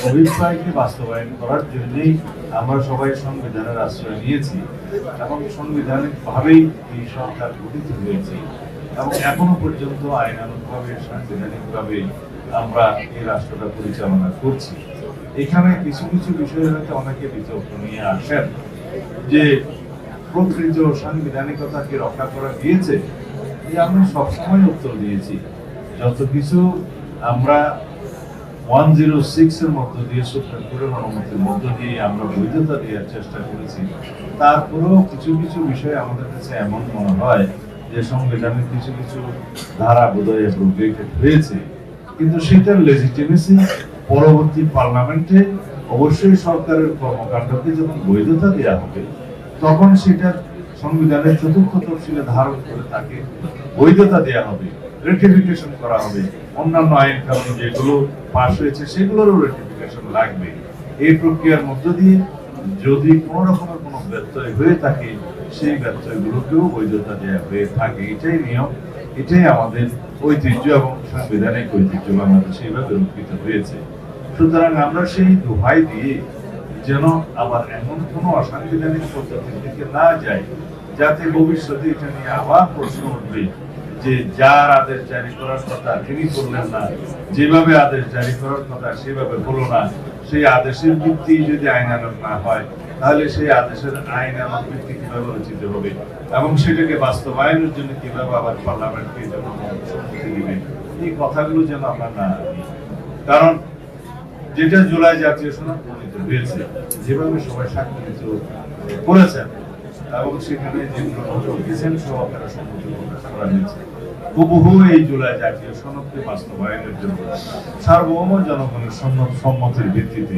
অভিপ্রায়কে বাস্তবায়ন করার জন্যই আমরা সবাই সংবিধানের আশ্রয় নিয়েছি এবং সাংবিধানিকভাবেই এই সরকার গঠিত হয়েছে এবং এখনো পর্যন্ত আইনানুগভাবে সাংবিধানিকভাবে আমরা এই রাষ্ট্রটা পরিচালনা করছি। এখানে কিছু কিছু বিষয়ে হয়তো অনেকে বিতর্ক নিয়ে আসেন যে প্রকৃত সাংবিধানিকতাকে রক্ষা করা গিয়েছে। আমি সবসময় উত্তর দিয়েছি, যত কিছু আমরা 106 এর মধ্য দিয়ে সুপ্রিম কোর্টের অনুমতির মধ্য দিয়ে আমরা বৈধতা দেওয়ার চেষ্টা করেছি, তারপরেও কিছু কিছু বিষয় আমাদের কাছে এমন মনে হয় যে সংবিধানের কিছু কিছু ধারা বোধহয় অ্যাব্রোগেটেড হয়েছে, কিন্তু সেটার লেজিটিমেসি পরবর্তী পার্লামেন্টে অবশ্যই সরকারের কর্মকাণ্ডকে যখন বৈধতা দেওয়া হবে তখন সেটা সংবিধানের চতুর্থ তফসিলে ধারণ করে তাকে বৈধতা দেওয়া হবে, রেটিফিকেশন করা হবে। অন্যান্য আইন কানুন যেগুলো পাস হয়েছে সেগুলোরও রেটিফিকেশন লাগবে। এই প্রক্রিয়ার মধ্য দিয়ে যদি কোনো রকমের কোনো ব্যত্যয় হয়ে থাকে সেই ব্যত্যয়গুলোকেও বৈধতা দেওয়া হয়ে থাকে। এটাই নিয়ম, এটাই আমাদের ঐতিহ্য এবং সাংবিধানিক ঐতিহ্য বাংলাদেশে এইভাবে রক্ষিত হয়েছে। সুতরাং আমরা সেই দোহাই দিয়ে যেন আবার এমন কোনো অসাংবিধানিক পদ্ধতির দিকে না যাই যাতে ভবিষ্যতে এটা নিয়ে আবার প্রশ্ন উঠবে যে যার আদেশ জারি করার কথা তিনি করলেন না, যেভাবে আদেশ জারি করার কথা সেভাবে হলো না, সেই আদেশের ভিত্তি যদি আইনানুগ না হয় তাহলে সেই আদেশের আইনানুগ ভিত্তি কিভাবে রচিত হবে এবং সেটাকে বাস্তবায়নের জন্য কিভাবে আবার পার্লামেন্টকে সম্মতি দিবে, এই কথাগুলো যেন আমরা না আনি। কারণ যেটা জুলাই জাতীয় সনদ প্রণীত হয়েছে, যেভাবে সবাই স্বাক্ষরিত করেছেন এবং সেখানে যেগুলো রিসেন্ট সহকারে সম্মতি প্রকাশ করা হয়েছে, হুবহু এই জুলাই জাতীয় সনদকে বাস্তবায়নের জন্য সার্বভৌম জনগণের সম্মতির ভিত্তিতে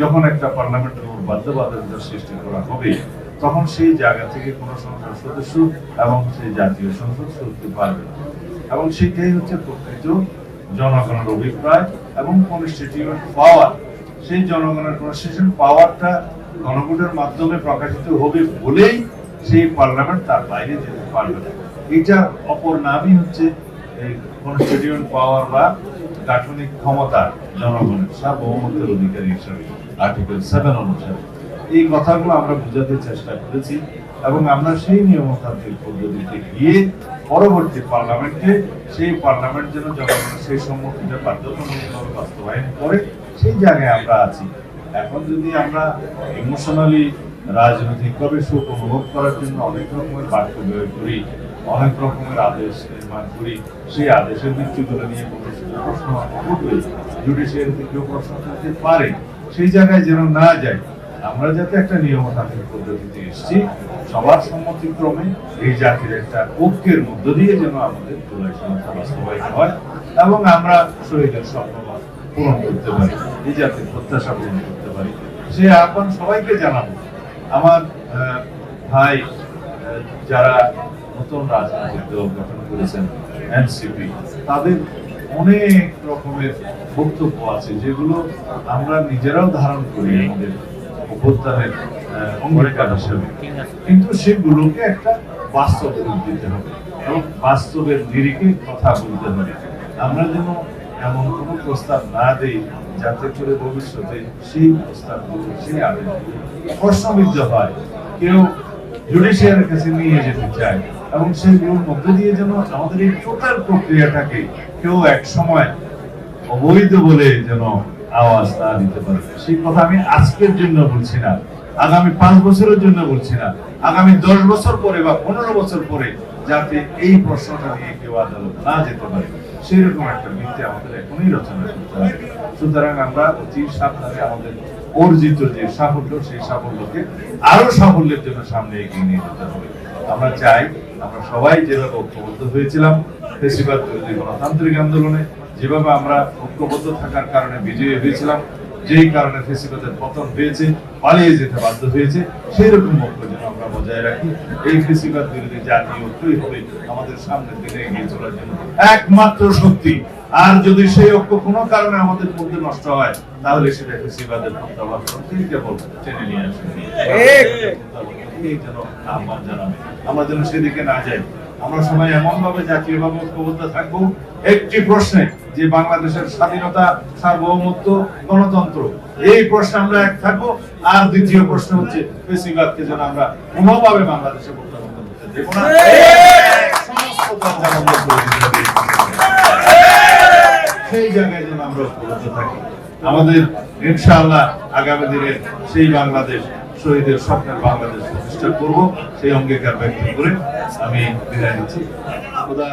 যখন একটা পার্লামেন্টের উপর বাধ্যবাধকতার সৃষ্টি করা হবে তখন সেই জায়গা থেকে কোন সংসদ সদস্য এবং সেই জাতীয় সংসদ সরতে পারবে না। এবং সেটাই হচ্ছে প্রকৃত জনগণের অভিপ্রায় এবং কনস্টিটিউয়েন্ট পাওয়ার। সেই জনগণের কনস্টিটিউশন পাওয়ারটা গণভোটের মাধ্যমে প্রকাশিত হবে বলেই সেই পার্লামেন্ট তার বাইরে যেতে পারবে না। এটা অপর নামই হচ্ছে এই কনস্টিটিউয়েন্ট পাওয়ার বা গাঠনিক ক্ষমতা জনগণের সার্বভৌমত্বের অধিকারী হিসাবে আর্টিকেল 7 অনুসারে। এই কথাগুলো আমরা বোঝাতে চেষ্টা করেছি এবং আমরা সেই নিয়মতান্ত্রিক পদ্ধতিতে গিয়ে পরবর্তী পার্লামেন্টে সেই পার্লামেন্ট যেন জনগণের সেই সম্মতিটা বাধ্যতামূলকভাবে বাস্তবায়ন করে সেই জায়গায় আমরা আছি। এখন যদি আমরা ইমোশনালি রাজনৈতিকভাবে সুখ অনুভব করার জন্য অনেক রকমের বাক্য ব্যয় করি, অনেক রকমের আদেশ নির্মাণ করি, সেই আদেশের ভিত্তিগুলো নিয়ে কোনো প্রশ্ন উঠবে, জুডিশিয়ারি থেকেও প্রশ্ন করতে পারে, সেই জায়গায় যেন না যায়। আমরা যাতে একটা নিয়মতান্ত্রিক পদ্ধতিতে এসেছি, সবার সম্মতিক্রমে এই জাতির একটা ঐক্যের মধ্য দিয়ে যেন আমাদের জুলাই সনদ বাস্তবায়ন হয় এবং আমরা শহীদের স্বপ্ন পূরণ করতে পারি, এই জাতির প্রত্যাশা পূরণ করতে পারি, সে আহ্বান সবাইকে জানাবো। আমার ভাই যারা নতুন রাজনৈতিক দল গঠন করেছেন এনসিপি, তাদের অনেক রকমের বক্তব্য আছে যেগুলো আমরা নিজেরাও ধারণ করি আমাদের অভ্যুত্থানের অঙ্গীকার হিসেবে, কিন্তু সেগুলোকে একটা বাস্তব রূপ দিতে হবে এবং বাস্তবের নিরিখে কথা বলতে হবে। আমরা যেন এমন কোনো প্রস্তাব না দেই যাতে করে ভবিষ্যতে সেই প্রস্তাবগুলো, সেই আদেশগুলো প্রশ্নবিদ্ধ হয়, কেউ জুডিশিয়ারের কাছে নিয়ে যেতে চায় এবং সেইগুলোর মধ্যে দিয়ে যেন আমাদের এই টোটাল প্রক্রিয়াটাকে কেউ এক সময় অবৈধ বলে যেন আওয়াজ না দিতে পারে। সেই কথা আমি আজকের জন্য বলছি না, আগামী 5 বছরের জন্য বলছি না, আগামী 10 বছর পরে বা 15 বছর পরে যাতে এই প্রশ্নটা নিয়ে কেউ আদালত না যেতে পারে সেরকম একটা ভিত্তি আমাদের এখনই রচনা করতে হবে। সুতরাং আমরা অতি সাবধানে আমাদের অর্জিত যে সাফল্য, সেই সাফল্যকে আরো সাফল্যের জন্য সামনে এগিয়ে নিয়ে যেতে হবে। আমরা চাই আমরা সবাই যেভাবে ঐক্যবদ্ধ হয়েছিলাম ফ্যাসিবাদ বিরোধী গণতান্ত্রিক আন্দোলনে, যেভাবে আমরা ঐক্যবদ্ধ থাকার কারণে বিজয়ী হয়েছিলাম, যেই কারণে ফ্যাসিবাদের পতন হয়েছে, পালিয়ে যেতে বাধ্য হয়েছে, সেই রকম ঐক্য যেন আমরা বজায় রাখি। এই ফ্যাসিবাদ বিরোধী জাতীয় ঐক্যই হবে আমাদের সামনের দিকে এগিয়ে চলার জন্য একমাত্র শক্তি। আর যদি সেই ঐক্য কোনো কারণে আমাদের মধ্যে নষ্ট হয় তাহলে সেটা ফ্যাসিবাদের প্রত্যাবাসন কেবল টেনে নিয়ে আসবে। এই যেন আহ্বান জানাবে, আমরা যেন সেদিকে না যাই। আমরা সবাই এমন ভাবে জাতীয়ভাবে ঐক্যবদ্ধ থাকবো একটি প্রশ্নে যে বাংলাদেশের স্বাধীনতা, সার্বভৌমত্ব, গণতন্ত্র, এই প্রশ্নে আমরা এক থাকবো। আর দ্বিতীয় প্রশ্ন হচ্ছে ফেসিবাদকে যেন আমরা কোনোভাবে বাংলাদেশে প্রত্যাবর্তন করতে দেব না। সমস্ত দরজা বন্ধ করে দিতে হবে। সেই জায়গায় যেন আমরা উপলব্ধ থাকি। আমাদের ইনশাআল্লাহ আগামী দিনে সেই বাংলাদেশ, শহীদের স্বপ্নের বাংলাদেশ প্রতিষ্ঠা করব, সেই অঙ্গীকার ব্যক্ত করে আমি বিদায় নিচ্ছি। খোদা